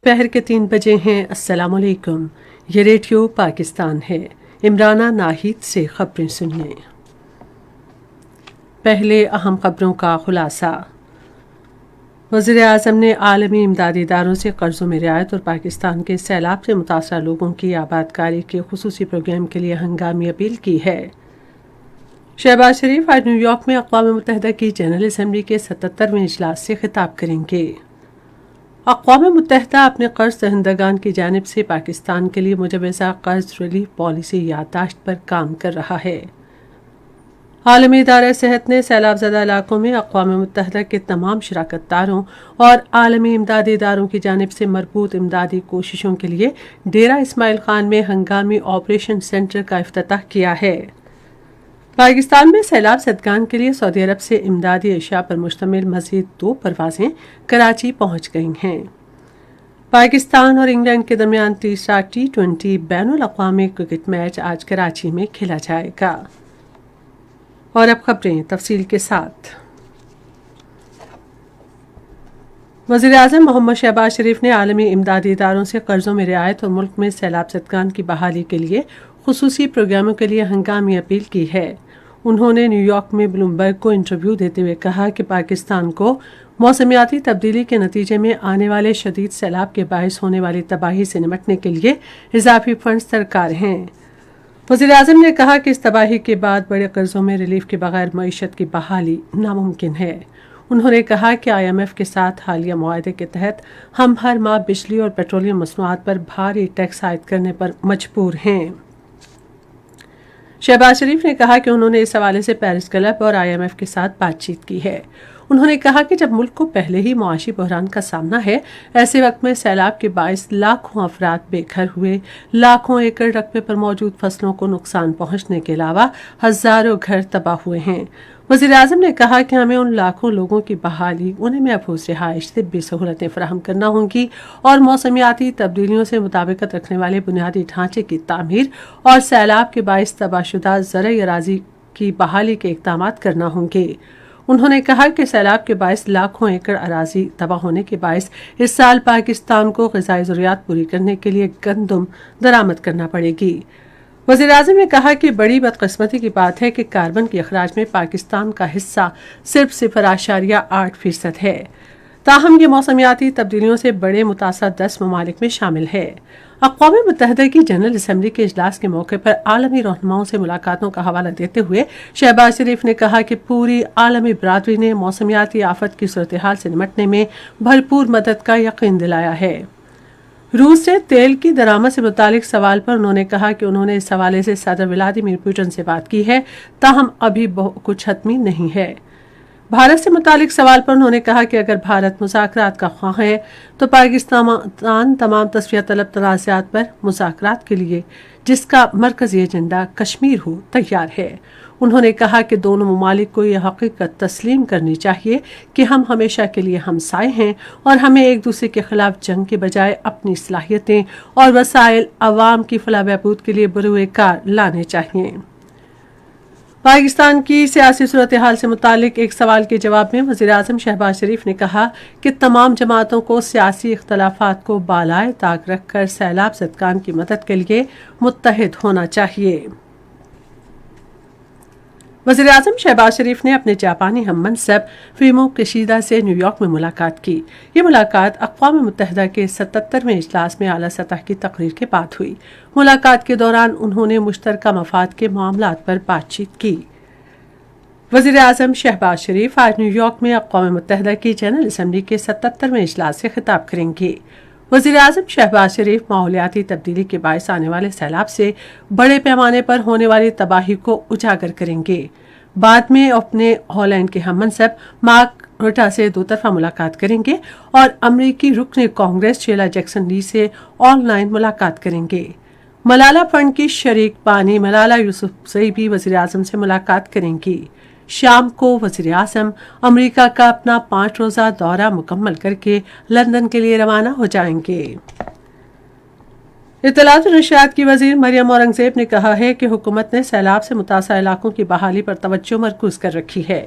پہر کے 3 بجے ہیں۔ السلام علیکم، یہ ریڈیو پاکستان ہے۔ عمرانہ ناہید سے خبریں سنیے۔ پہلے اہم خبروں کا خلاصہ۔ وزیر اعظم نے عالمی امدادی اداروں سے قرضوں میں رعایت اور پاکستان کے سیلاب سے متاثرہ لوگوں کی آبادکاری کے خصوصی پروگرام کے لیے ہنگامی اپیل کی ہے۔ شہباز شریف آج نیو یارک میں اقوام متحدہ کی جنرل اسمبلی کے 77ویں اجلاس سے خطاب کریں گے۔ اقوام متحدہ اپنے قرض دہندگان کی جانب سے پاکستان کے لیے مجوزہ قرض ریلیف پالیسی یادداشت پر کام کر رہا ہے۔ عالمی ادارہ صحت نے سیلاب زدہ علاقوں میں اقوام متحدہ کے تمام شراکت داروں اور عالمی امدادی اداروں کی جانب سے مربوط امدادی کوششوں کے لیے ڈیرہ اسماعیل خان میں ہنگامی آپریشن سینٹر کا افتتاح کیا ہے۔ پاکستان میں سیلاب زدگان کے لیے سعودی عرب سے امدادی اشیاء پر مشتمل مزید 2 پروازیں کراچی پہنچ گئی ہیں۔ پاکستان اور انگلینڈ کے درمیان تیسرا T20 بین الاقوامی کرکٹ میچ آج کراچی میں کھیلا جائے گا۔ اور اب خبریں تفصیل کے ساتھ۔ وزیر اعظم محمد شہباز شریف نے عالمی امدادی اداروں سے قرضوں میں رعایت اور ملک میں سیلاب زدگان کی بحالی کے لیے خصوصی پروگراموں کے لیے ہنگامی اپیل کی ہے۔ انہوں نے نیو یارک میں بلومبرگ کو انٹرویو دیتے ہوئے کہا کہ پاکستان کو موسمیاتی تبدیلی کے نتیجے میں آنے والے شدید سیلاب کے باعث ہونے والی تباہی سے نمٹنے کے لیے اضافی فنڈز درکار ہیں۔ وزیر اعظم نے کہا کہ اس تباہی کے بعد بڑے قرضوں میں ریلیف کے بغیر معیشت کی بحالی ناممکن ہے۔ انہوں نے کہا کہ IMF کے ساتھ حالیہ معاہدے کے تحت ہم ہر ماہ بجلی اور پیٹرولیم مصنوعات پر بھاری ٹیکس عائد کرنے پر مجبور ہیں۔ شہباز شریف نے کہا کہ انہوں نے اس حوالے سے پیرس کلب اور IMF کے ساتھ بات چیت کی ہے۔ انہوں نے کہا کہ جب ملک کو پہلے ہی معاشی بحران کا سامنا ہے، ایسے وقت میں سیلاب کے باعث لاکھوں افراد بے گھر ہوئے، لاکھوں ایکڑ رقبے پر موجود فصلوں کو نقصان پہنچنے کے علاوہ ہزاروں گھر تباہ ہوئے ہیں۔ وزیر اعظم نے کہا کہ ہمیں ان لاکھوں لوگوں کی بحالی، انہیں محفوظ رہائش، طبی سہولتیں فراہم کرنا ہوں گی اور موسمیاتی تبدیلیوں سے مطابقت رکھنے والے بنیادی ڈھانچے کی تعمیر اور سیلاب کے باعث تباہ شدہ زرعی اراضی کی بحالی کے اقدامات کرنا ہوں گے۔ انہوں نے کہا کہ سیلاب کے باعث لاکھوں ایکڑ اراضی تباہ ہونے کے باعث اس سال پاکستان کو غذائی ضروریات پوری کرنے کے لیے گندم درآمد کرنا پڑے گی۔ وزیر اعظم نے کہا کہ بڑی بدقسمتی کی بات ہے کہ کاربن کے اخراج میں پاکستان کا حصہ صرف 0.8% ہے، تاہم یہ موسمیاتی تبدیلیوں سے بڑے متاثرہ 10 ممالک میں شامل ہے۔ اقوام متحدہ کی جنرل اسمبلی کے اجلاس کے موقع پر عالمی رہنماؤں سے ملاقاتوں کا حوالہ دیتے ہوئے شہباز شریف نے کہا کہ پوری عالمی برادری نے موسمیاتی آفت کی صورتحال سے نمٹنے میں بھرپور مدد کا یقین دلایا ہے۔ روس سے تیل کی درآمد سے متعلق سوال پر انہوں نے کہا کہ انہوں نے اس حوالے سے صدر ولادیمیر پوٹن سے بات کی ہے، تاہم ابھی کچھ حتمی نہیں ہے۔ بھارت سے متعلق سوال پر انہوں نے کہا کہ اگر بھارت مذاکرات کا خواہاں ہے تو پاکستان تمام تصفیہ طلب تنازعات پر مذاکرات کے لیے، جس کا مرکزی ایجنڈا کشمیر ہو، تیار ہے۔ انہوں نے کہا کہ دونوں ممالک کو یہ حقیقت تسلیم کرنی چاہیے کہ ہم ہمیشہ کے لیے ہمسائے ہیں اور ہمیں ایک دوسرے کے خلاف جنگ کے بجائے اپنی صلاحیتیں اور وسائل عوام کی فلاح بہبود کے لیے بروئے کار لانے چاہیے۔ پاکستان کی سیاسی صورتحال سے متعلق ایک سوال کے جواب میں وزیر اعظم شہباز شریف نے کہا کہ تمام جماعتوں کو سیاسی اختلافات کو بالائے طاق رکھ کر سیلاب زدگان کی مدد کے لیے متحد ہونا چاہیے۔ وزیر اعظم شہباز شریف نے اپنے جاپانی ہم منصب فیومو کشیدا سے نیو یارک میں ملاقات کی۔ یہ ملاقات اقوام متحدہ کے 77ویں اجلاس میں اعلیٰ سطح کی تقریر کے بعد ہوئی۔ ملاقات کے دوران انہوں نے مشترکہ مفاد کے معاملات پر بات چیت کی۔ وزیر اعظم شہباز شریف آج نیو یارک میں اقوام متحدہ کی جنرل اسمبلی کے 77ویں اجلاس سے خطاب کریں گے۔ وزیر اعظم شہباز شریف ماحولیاتی تبدیلی کے باعث آنے والے سیلاب سے بڑے پیمانے پر ہونے والی تباہی کو اجاگر کریں گے۔ بعد میں اپنے ہالینڈ کے ہم منصب مارک روٹا سے 2 طرفہ ملاقات کریں گے اور امریکی رکن کانگریس شیلا جیکسن لی سے آن لائن ملاقات کریں گے۔ ملالہ فنڈ کی شریک بانی ملالہ یوسفزئی بھی وزیر اعظم سے ملاقات کریں گی۔ شام کو وزیر اعظم امریکہ کا اپنا 5 روزہ دورہ مکمل کر کے لندن کے لیے روانہ ہو جائیں گے۔ اطلاعات و نشریات کی وزیر مریم اورنگزیب نے کہا ہے کہ حکومت نے سیلاب سے متاثرہ علاقوں کی بحالی پر توجہ مرکوز کر رکھی ہے۔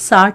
60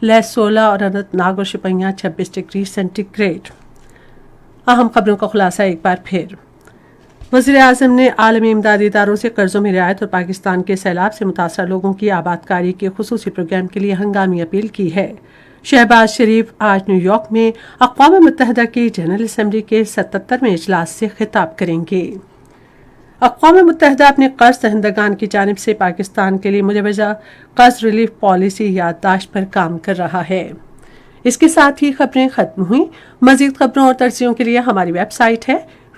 لیہ 16 اور اننت ناگ اور شپیاں 26 ڈگری سینٹی گریڈ۔ اہم خبروں کا خلاصہ ایک بار پھر۔ وزیر اعظم نے عالمی امدادی اداروں سے قرضوں میں رعایت اور پاکستان کے سیلاب سے متاثرہ لوگوں کی آبادکاری کے خصوصی پروگرام کے لیے ہنگامی اپیل کی ہے۔ شہباز شریف آج نیو یارک میں اقوام متحدہ کی جنرل اسمبلی کے 77ویں اجلاس سے خطاب کریں گے۔ اقوام متحدہ اپنے قرض دہندگان کی جانب سے پاکستان کے لیے مجوزہ قرض ریلیف پالیسی یادداشت پر کام کر رہا ہے۔ اس کے ساتھ ہی خبریں ختم ہوئیں۔ مزید خبروں اور تجزیوں کے لیے ہماری ویب سائٹ ہے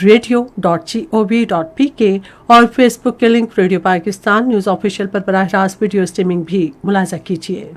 radio.gov.pk اور فیس بک کے link radio Pakistan news official پر براہ راست ویڈیو اسٹریمنگ بھی ملاحظہ کیجیے۔